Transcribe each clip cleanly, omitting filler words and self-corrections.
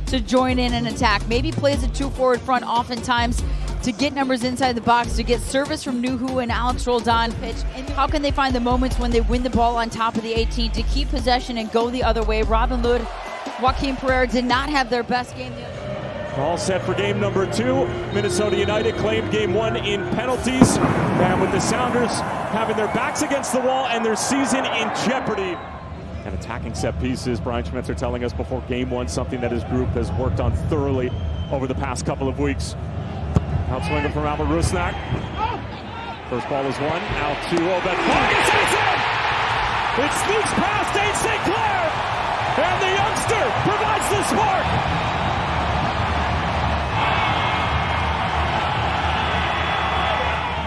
to join in and attack. Maybe plays a 2 forward front oftentimes to get numbers inside the box, to get service from Nuhu and Alex Roldan pitch. And how can they find the moments when they win the ball on top of the 18 to keep possession and go the other way? Robin Lod, Joaquin Pereira did not have their best game the other day. All set for game number 2. Minnesota United claimed game 1 in penalties. And with the Sounders having their backs against the wall and their season in jeopardy. And attacking set pieces, Brian Schmetzer telling us before game 1, something that his group has worked on thoroughly over the past couple of weeks. Outswinger from Albert Rusnak. First ball is 1, out to Obed Vargas, and it's in! It sneaks past Dane St. Clair, and the youngster provides the spark!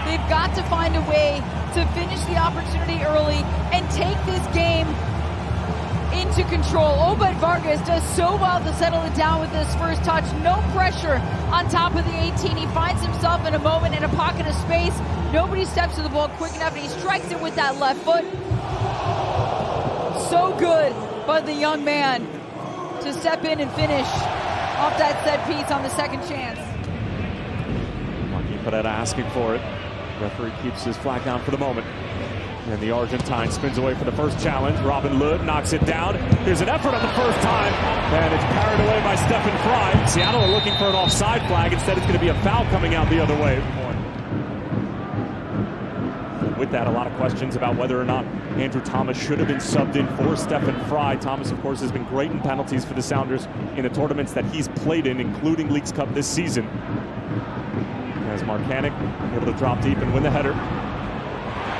They've got to find a way to finish the opportunity early and take this game into control. Obed Vargas does so well to settle it down with this first touch. No pressure on top of the 18. He finds himself in a moment in a pocket of space. Nobody steps to the ball quick enough, and he strikes it with that left foot. So good by the young man to step in and finish off that set piece on the second chance. Joaquin Pereira asking for it. Referee keeps his flag down for the moment. And the Argentine spins away for the first challenge. Robin Lod knocks it down. Here's an effort on the first time, and it's parried away by Stephen Fry. Seattle are looking for an offside flag. Instead, it's going to be a foul coming out the other way. With that, a lot of questions about whether or not Andrew Thomas should have been subbed in for Stephen Fry. Thomas, of course, has been great in penalties for the Sounders in the tournaments that he's played in, including Leagues Cup this season. As Marcanic able to drop deep and win the header.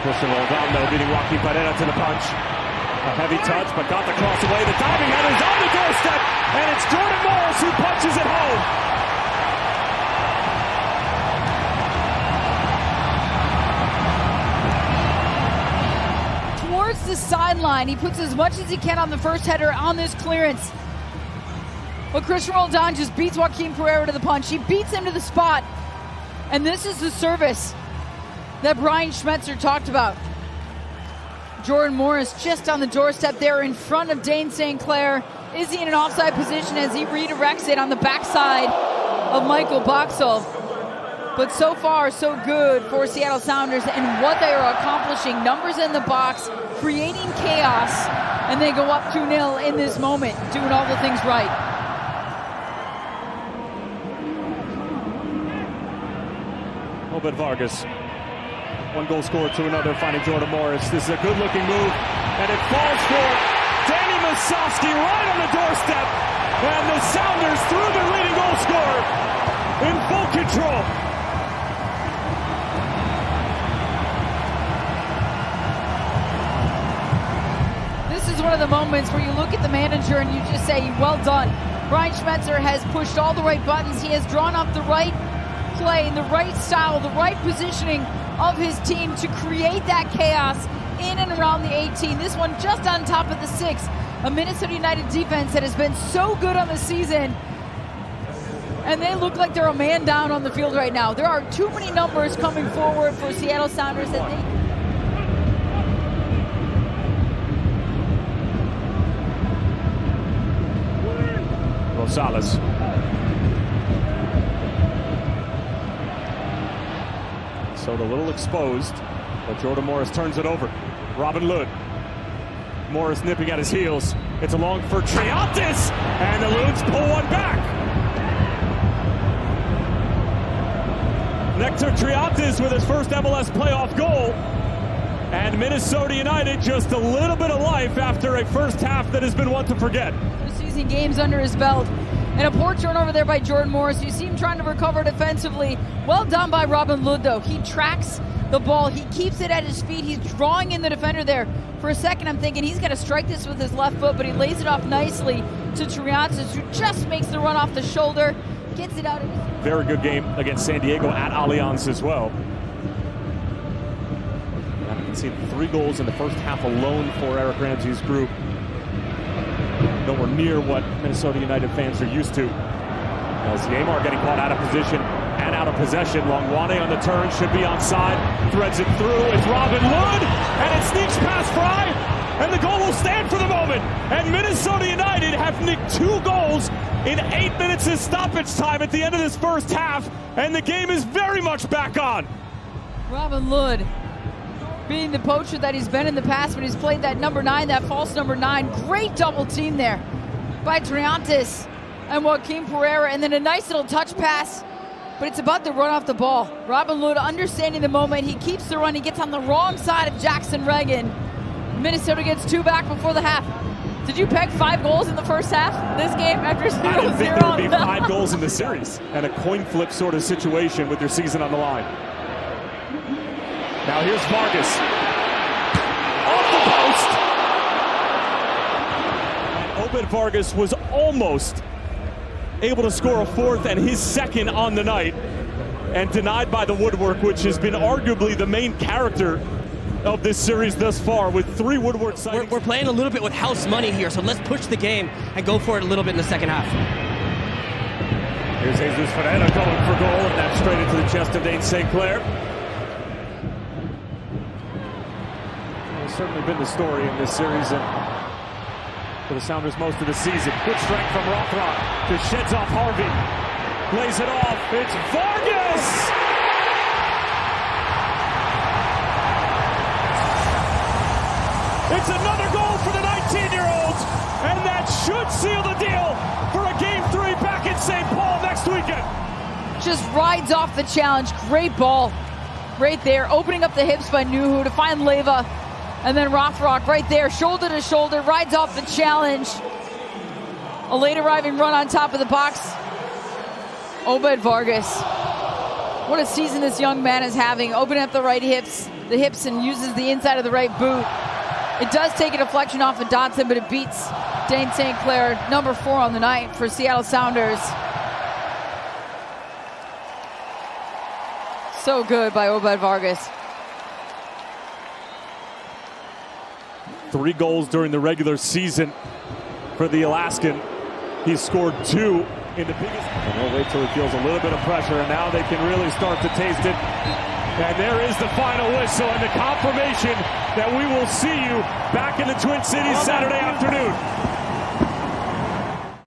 Christian Roldan, though, beating Joaquin Pereira to the punch. A heavy touch, but got the cross away. The diving header is on the doorstep, and it's Jordan Morris who punches it home. Towards the sideline, he puts as much as he can on the first header on this clearance. But Christian Roldan just beats Joaquin Pereira to the punch. He beats him to the spot. And this is the service that Brian Schmetzer talked about. Jordan Morris just on the doorstep there in front of Dane St. Clair. Is he in an offside position as he redirects it on the backside of Michael Boxall? But so far, so good for Seattle Sounders and what they are accomplishing. Numbers in the box, creating chaos, and they go up 2-0 in this moment, doing all the things right. Obed Vargas, one goal scored to another, finding Jordan Morris. This is a good-looking move, and it falls for Danny Musovski right on the doorstep, and the Sounders, through their leading goal scorer, in full control. This is one of the moments where you look at the manager and you just say, well done. Brian Schmetzer has pushed all the right buttons. He has drawn up the right play, the right style, the right positioning of his team to create that chaos in and around the 18. This one just on top of the 6. A Minnesota United defense that has been so good on the season, and they look like they're a man down on the field right now. There are too many numbers coming forward for Seattle Sounders that they... Rosales. So a little exposed, but Jordan Morris turns it over. Robin Lod. Morris nipping at his heels. It's along for Triantis, and the Loons pull one back. Nectar Triantis with his first MLS playoff goal. And Minnesota United just a little bit of life after a first half that has been one to forget. Season games under his belt. And a poor turnover there by Jordan Morris. You see him trying to recover defensively. Well done by Robin Lod, though. He tracks the ball. He keeps it at his feet. He's drawing in the defender there. For a second, I'm thinking he's going to strike this with his left foot, but he lays it off nicely to Triantis, who just makes the run off the shoulder. Gets it out of his... Very good game against San Diego at Allianz as well. And you can see 3 goals in the first half alone for Eric Ramsey's group. Nowhere near what Minnesota United fans are used to. As Yamar getting caught out of position and out of possession. Longwane on the turn, should be onside. Threads it through. It's Robin Lod, and it sneaks past Fry. and the goal will stand for the moment. And Minnesota United have nicked 2 goals in 8 minutes of stoppage time at the end of this first half, and the game is very much back on. Robin Lod, being the poacher that he's been in the past, but he's played that number 9, that false number 9. Great double team there by Triantis and Joaquin Pereira, and then a nice little touch pass, but it's about to run off the ball. Robin Lod understanding the moment, he keeps the run, he gets on the wrong side of Jackson Reagan. Minnesota gets 2 back before the half. Did you peg 5 goals in the first half this game after 0-0? I didn't think there would be 5 goals in the series, and a coin flip sort of situation with their season on the line. Now here's Vargas. Off the post. And Obed Vargas was almost able to score a 4th and his 2nd on the night, and denied by the woodwork, which has been arguably the main character of this series thus far, with 3 woodwork sightings. We're playing a little bit with house money here, so let's push the game and go for it a little bit in the second half. Here's Jesus Ferreira going for goal, and that's straight into the chest of Dane St. Clair. It's certainly been the story in this series and for the Sounders most of the season. Good strength from Rothrock. Just sheds off Harvey. Lays it off. It's Vargas! It's another goal for the 19-year-olds, and that should seal the deal for a Game 3 back in St. Paul next weekend. Just rides off the challenge. Great ball right there, opening up the hips by Nuhu to find Leyva, and then Rothrock right there, shoulder to shoulder, rides off the challenge. A late arriving run on top of the box. Obed Vargas. What a season this young man is having, opening up the hips, and uses the inside of the right boot. It does take a deflection off of Dotson, but it beats Dane St. Clair, number 4 on the night for Seattle Sounders. So good by Obed Vargas. 3 goals during the regular season for the Alaskan. He's scored 2 in the biggest. And we'll wait till he feels a little bit of pressure, and now they can really start to taste it. And there is the final whistle and the confirmation that we will see you back in the Twin Cities Saturday afternoon.